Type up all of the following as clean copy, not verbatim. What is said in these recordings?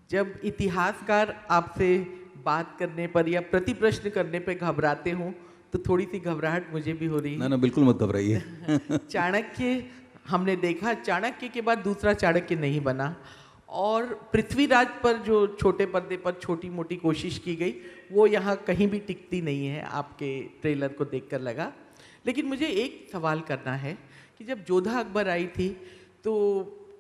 जब इतिहासकार आपसे बात करने पर या प्रति प्रश्न करने पे घबराते हों तो थोड़ी सी घबराहट मुझे भी हो रही है। ना ना बिल्कुल मत घबराइए। चाणक्य हमने देखा, चाणक्य के बाद दूसरा चाणक्य नहीं बना, और पृथ्वीराज पर जो छोटे पर्दे पर छोटी मोटी कोशिश की गई वो यहाँ कहीं भी टिकती नहीं है, आपके ट्रेलर को देखकर लगा। लेकिन मुझे एक सवाल करना है कि जब जोधा अकबर आई थी तो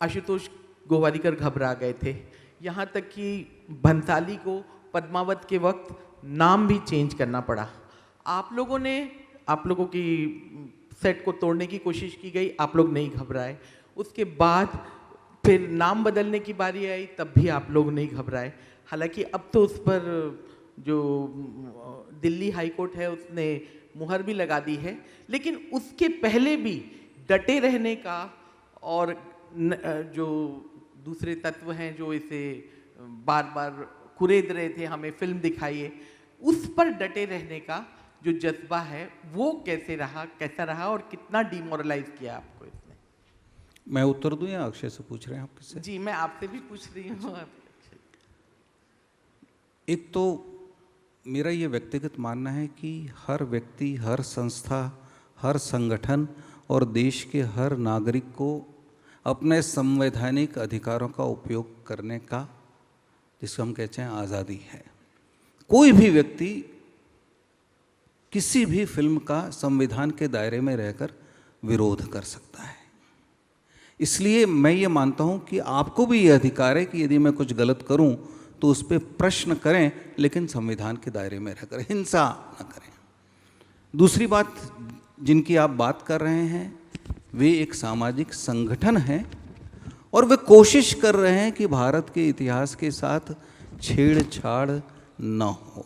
आशुतोष गोवारिकर घबरा गए थे, यहाँ तक कि भंसाली को पद्मावत के वक्त नाम भी चेंज करना पड़ा। आप लोगों की सेट को तोड़ने की कोशिश की गई, आप लोग नहीं घबराए। उसके बाद फिर नाम बदलने की बारी आई, तब भी आप लोग नहीं घबराए। हालांकि अब तो उस पर जो दिल्ली हाई कोर्ट है उसने मुहर भी लगा दी है, लेकिन उसके पहले भी डटे रहने का और जो दूसरे तत्व हैं जो इसे बार बार कुरेद रहे थे हमें फिल्म दिखाइए, उस पर डटे रहने का जो जज्बा है वो कैसा रहा और कितना डिमोरलाइज किया आपको इसने? मैं उत्तर दूं या अक्षय से पूछ रहे हैं आप किससे? जी, मैं आपसे भी पूछ रही हूँ। एक तो मेरा ये व्यक्तिगत मानना है कि हर व्यक्ति, हर संस्था, हर संगठन और देश के हर नागरिक को अपने संवैधानिक अधिकारों का उपयोग करने का, जिसको हम कहते हैं आज़ादी है। कोई भी व्यक्ति किसी भी फिल्म का संविधान के दायरे में रहकर विरोध कर सकता है। इसलिए मैं ये मानता हूँ कि आपको भी ये अधिकार है कि यदि मैं कुछ गलत करूँ तो उस पर प्रश्न करें, लेकिन संविधान के दायरे में रहकर, हिंसा न करें। दूसरी बात जिनकी आप बात कर रहे हैं वे एक सामाजिक संगठन हैं और वे कोशिश कर रहे हैं कि भारत के इतिहास के साथ छेड़छाड़ न हो।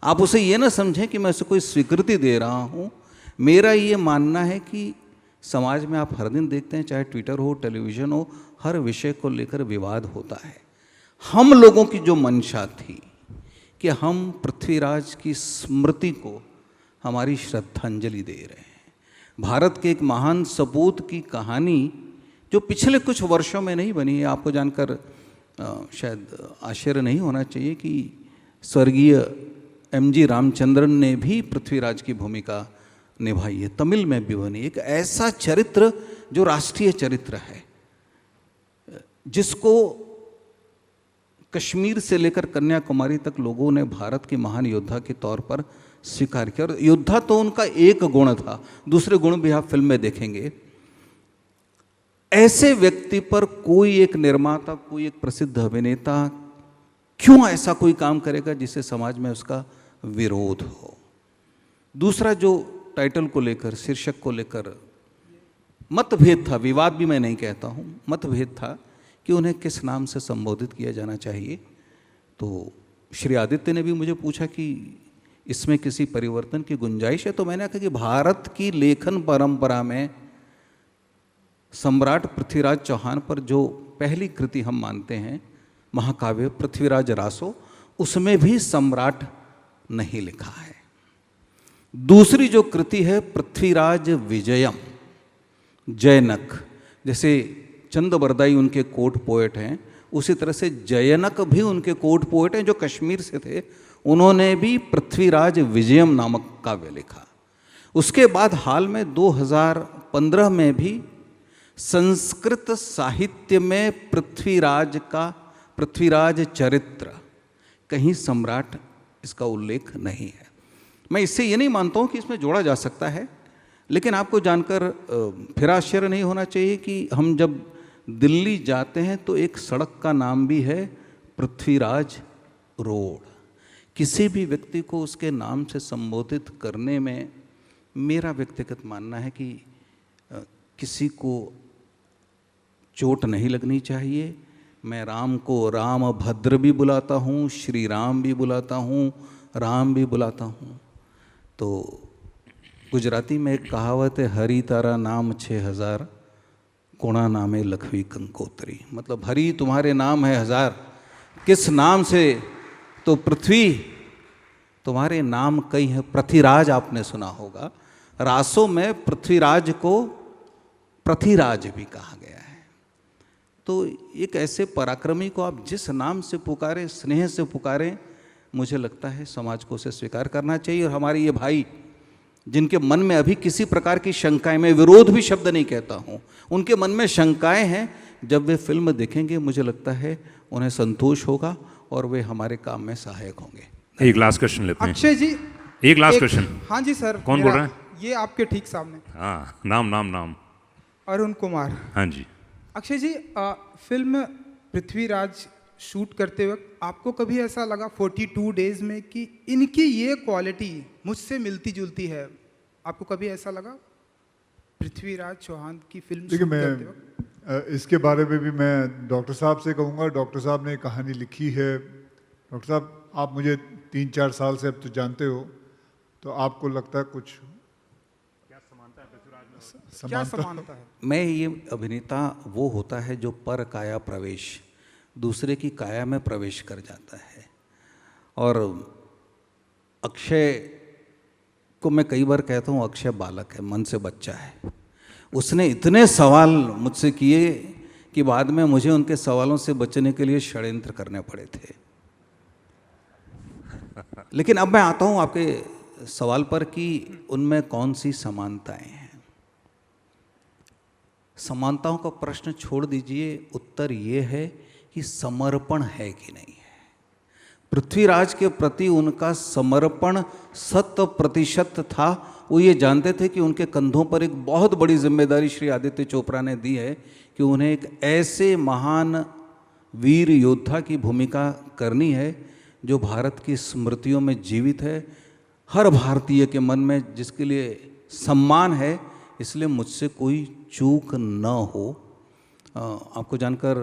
आप उसे ये ना समझें कि मैं उसे कोई स्वीकृति दे रहा हूँ। मेरा ये मानना है कि समाज में आप हर दिन देखते हैं, चाहे ट्विटर हो, टेलीविज़न हो, हर विषय को लेकर विवाद होता है। हम लोगों की जो मंशा थी कि हम पृथ्वीराज की स्मृति को हमारी श्रद्धांजलि दे रहे हैं। भारत के एक महान सपूत की कहानी जो पिछले कुछ वर्षों में नहीं बनी है, आपको जानकर शायद आश्चर्य नहीं होना चाहिए कि स्वर्गीय एम.जी. रामचंद्रन ने भी पृथ्वीराज की भूमिका निभाई है, तमिल में भी बनी। एक ऐसा चरित्र जो राष्ट्रीय चरित्र है, जिसको कश्मीर से लेकर कन्याकुमारी तक लोगों ने भारत के महान योद्धा के तौर पर स्वीकार किया। और योद्धा तो उनका एक गुण था, दूसरे गुण भी आप फिल्म में देखेंगे। ऐसे व्यक्ति पर कोई एक निर्माता, कोई एक प्रसिद्ध अभिनेता क्यों ऐसा कोई काम करेगा जिससे समाज में उसका विरोध हो? दूसरा, जो टाइटल को लेकर, शीर्षक को लेकर मतभेद था, विवाद भी मैं नहीं कहता हूँ, मतभेद था कि उन्हें किस नाम से संबोधित किया जाना चाहिए। तो श्री आदित्य ने भी मुझे पूछा कि इसमें किसी परिवर्तन की गुंजाइश है, तो मैंने कहा कि भारत की लेखन परंपरा में सम्राट पृथ्वीराज चौहान पर जो पहली कृति हम मानते हैं, महाकाव्य पृथ्वीराज रासो, उसमें भी सम्राट नहीं लिखा है। दूसरी जो कृति है पृथ्वीराज विजयम, जयनक, जैसे चंदबरदाई उनके कोर्ट पोएट हैं, उसी तरह से जयनक भी उनके कोर्ट पोएट हैं जो कश्मीर से थे। उन्होंने भी पृथ्वीराज विजयम नामक काव्य लिखा। उसके बाद हाल में 2015 में भी संस्कृत साहित्य में पृथ्वीराज चरित्र, कहीं सम्राट इसका उल्लेख नहीं है। मैं इससे ये नहीं मानता हूँ कि इसमें जोड़ा जा सकता है, लेकिन आपको जानकर फिर आश्चर्य नहीं होना चाहिए कि हम जब दिल्ली जाते हैं तो एक सड़क का नाम भी है पृथ्वीराज रोड। किसी भी व्यक्ति को उसके नाम से संबोधित करने में मेरा व्यक्तिगत मानना है कि किसी को चोट नहीं लगनी चाहिए। मैं राम को राम भद्र भी बुलाता हूँ, श्री राम भी बुलाता हूँ, राम भी बुलाता हूँ। तो गुजराती में एक कहावत है, हरि तारा नाम 6000, कोणा नामे लखवी कंकोत्री। मतलब हरि तुम्हारे नाम है 1000, किस नाम से? तो पृथ्वी तुम्हारे नाम कई है। पृथ्वीराज आपने सुना होगा, रासों में पृथ्वीराज को पृथ्वीराज भी कहा गया है। तो एक ऐसे पराक्रमी को आप जिस नाम से पुकारें, स्नेह से पुकारें, मुझे लगता है समाज को उसे स्वीकार करना चाहिए। और हमारे ये भाई जिनके मन में अभी किसी प्रकार की शंकाएं, मैं विरोध भी शब्द नहीं कहता हूँ, उनके मन में शंकाएं हैं, जब वे फिल्म देखेंगे मुझे लगता है उन्हें संतोष होगा और वे हमारे काम में सहायक होंगे। एक लास्ट क्वेश्चन लेते हैं। अक्षय जी, एक लास्ट क्वेश्चन। हाँ जी सर। कौन बोल रहे हैं? ये आपके ठीक सामने। हाँ, नाम। अरुण कुमार। हाँ जी। अक्षय जी, फिल्म पृथ्वीराज शूट करते वक्त आपको कभी ऐसा लगा 42 डेज में कि इनकी ये क्वालिटी मुझसे मिलती जुलती है? आपको कभी ऐसा लगा पृथ्वीराज चौहान की फिल्म देखिए, शूट करते वक्त? इसके बारे में भी मैं डॉक्टर साहब से कहूँगा। डॉक्टर साहब ने कहानी लिखी है। डॉक्टर साहब, आप मुझे 3-4 साल से अब तो जानते हो, तो आपको लगता है कुछ क्या समानता समानता है? मैं ये अभिनेता वो होता है जो पर काया प्रवेश, दूसरे की काया में प्रवेश कर जाता है। और अक्षय को मैं कई बार कहता हूँ, अक्षय बालक है, मन से बच्चा है। उसने इतने सवाल मुझसे किए कि बाद में मुझे उनके सवालों से बचने के लिए षड्यंत्र करने पड़े थे। लेकिन अब मैं आता हूँ आपके सवाल पर कि उनमें कौन सी समानताएं हैं। समानताओं का प्रश्न छोड़ दीजिए, उत्तर ये है कि समर्पण है कि नहीं है। पृथ्वीराज के प्रति उनका समर्पण 100% था। वो ये जानते थे कि उनके कंधों पर एक बहुत बड़ी जिम्मेदारी श्री आदित्य चोपड़ा ने दी है कि उन्हें एक ऐसे महान वीर योद्धा की भूमिका करनी है जो भारत की स्मृतियों में जीवित है, हर भारतीय के मन में जिसके लिए सम्मान है। इसलिए मुझसे कोई चूक न हो। आपको जानकर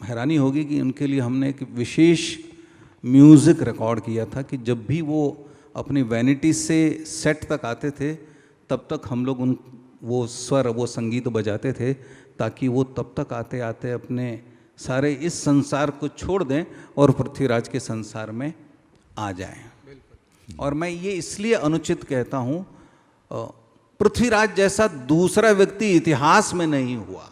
हैरानी होगी कि उनके लिए हमने एक विशेष म्यूज़िक रिकॉर्ड किया था कि जब भी वो अपनी वैनिटी से सेट तक आते थे तब तक हम लोग वो स्वर, वो संगीत बजाते थे, ताकि वो तब तक आते आते अपने सारे इस संसार को छोड़ दें और पृथ्वीराज के संसार में आ जाएं। और मैं ये इसलिए अनुचित कहता हूँ, पृथ्वीराज जैसा दूसरा व्यक्ति इतिहास में नहीं हुआ,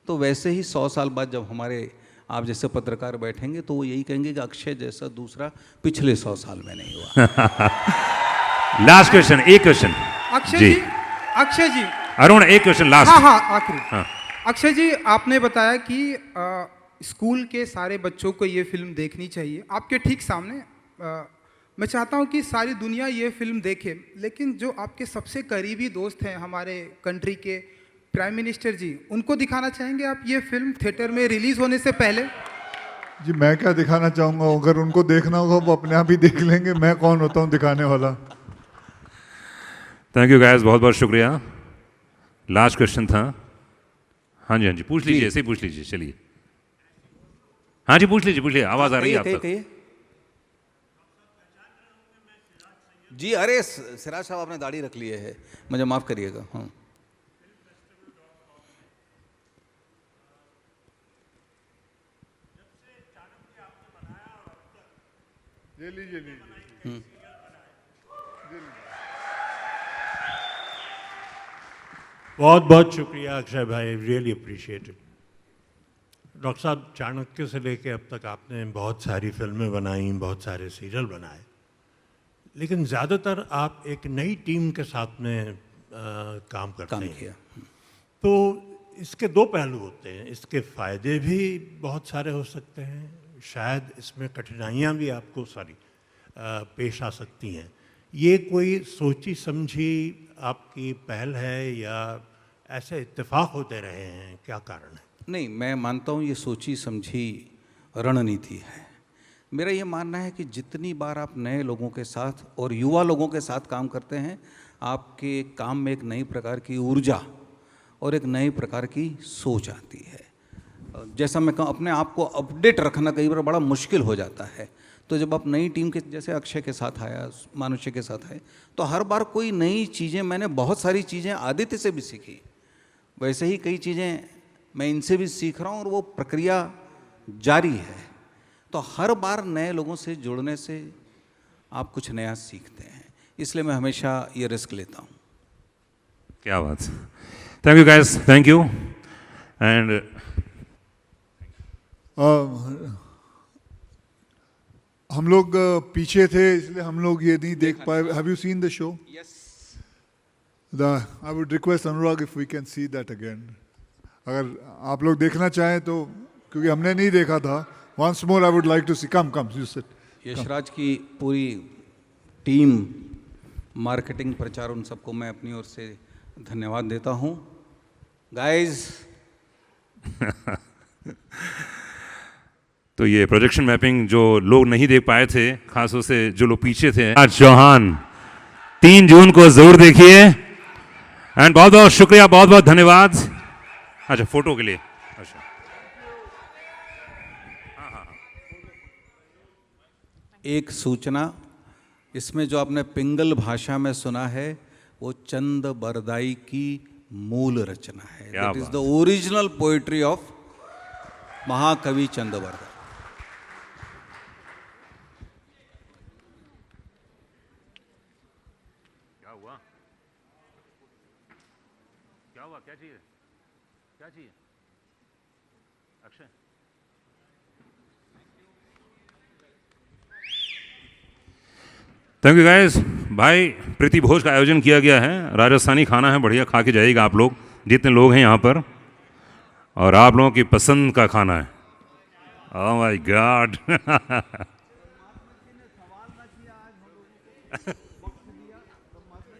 तो वैसे ही 100 साल बाद जब हमारे आप जैसे पत्रकार बैठेंगे तो वो यही कहेंगे कि अक्षय जैसा दूसरा पिछले 100 साल में नहीं हुआ। लास्ट क्वेश्चन, एक क्वेश्चन। अक्षय जी, अरुण, एक क्वेश्चन लास्ट। हाँ, आखिरी। हाँ। अक्षय जी, आपने बताया कि स्कूल के सारे बच्चों को ये फिल्म देखनी चाहिए। आपके ठीक सामने मैं चाहता हूँ कि सारी दुनिया ये फिल्म देखे, लेकिन जो आपके सबसे करीबी दोस्त हैं हमारे कंट्री के प्राइम मिनिस्टर जी, उनको दिखाना चाहेंगे आप ये फिल्म थिएटर में रिलीज होने से पहले? जी, मैं क्या दिखाना चाहूँगा? अगर उनको देखना होगा वो अपने आप ही देख लेंगे। मैं कौन होता हूँ दिखाने वाला? थैंक यू गाइस, बहुत बहुत शुक्रिया। लास्ट क्वेश्चन था। हाँ जी, पूछ लीजिए, ऐसे ही पूछ लीजिए। चलिए, हाँ जी, पूछ लीजिए, आवाज़ आ रही है आप तक। जी, अरे सिराज साहब, आपने दाढ़ी रख ली है, मुझे माफ़ करिएगा। हाँ, ले लीजिए। बहुत बहुत शुक्रिया अक्षय भाई, रियली अप्रिशिएटेड। डॉक्टर साहब, चाणक्य से लेके अब तक आपने बहुत सारी फिल्में बनाई, बहुत सारे सीरियल बनाए, लेकिन ज़्यादातर आप एक नई टीम के साथ में काम करते हैं। किया। तो इसके दो पहलू होते हैं। इसके फ़ायदे भी बहुत सारे हो सकते हैं, शायद इसमें कठिनाइयाँ भी आपको सारी पेश आ सकती हैं। ये कोई सोची समझी आपकी पहल है या ऐसे इत्तेफाक होते रहे हैं? क्या कारण है? नहीं, मैं मानता हूँ ये सोची समझी रणनीति है। मेरा ये मानना है कि जितनी बार आप नए लोगों के साथ और युवा लोगों के साथ काम करते हैं, आपके काम में एक नई प्रकार की ऊर्जा और एक नई प्रकार की सोच आती है। जैसा मैं कहूँ, अपने आप को अपडेट रखना कई बार बड़ा मुश्किल हो जाता है। तो जब आप नई टीम के, जैसे अक्षय के साथ आया, मानुष्य के साथ आए, तो हर बार कोई नई चीज़ें, मैंने बहुत सारी चीज़ें आदित्य से भी सीखी, वैसे ही कई चीज़ें मैं इनसे भी सीख रहा हूँ और वो प्रक्रिया जारी है। तो हर बार नए लोगों से जुड़ने से आप कुछ नया सीखते हैं, इसलिए मैं हमेशा ये रिस्क लेता हूँ। क्या बात। Thank you guys, thank you. And हम लोग पीछे थे इसलिए हम लोग ये नहीं देख पाए. Have you seen the show? Yes. I would request Anurag if we can see that again. अगर आप लोग देखना चाहें तो, क्योंकि हमने नहीं देखा था. Once more I would like to see. Come you sit. Yashraj की पूरी टीम, मार्केटिंग, प्रचार, उन सबको मैं अपनी ओर से धन्यवाद देता हूँ. गाइस, तो ये प्रोजेक्शन मैपिंग जो लोग नहीं देख पाए थे, खासतौर से जो लोग पीछे थे, आज चौहान 3 जून को जरूर देखिए. एंड बहुत बहुत शुक्रिया, बहुत बहुत धन्यवाद. अच्छा, फोटो के लिए. अच्छा, एक सूचना, इसमें जो आपने पिंगल भाषा में सुना है वो चंद बरदाई की मूल रचना है. क्या दैट इज बात. द ओरिजिनल पोएट्री ऑफ महाकवि चंद बरदाई. क्या चाहिए? क्या चाहिए? Akshay, thank you guys. भाई, प्रीति भोज का आयोजन किया गया है. राजस्थानी खाना है, बढ़िया खा के जाइएगा आप लोग जितने लोग हैं यहाँ पर. और आप लोगों की पसंद का खाना है. Oh my God.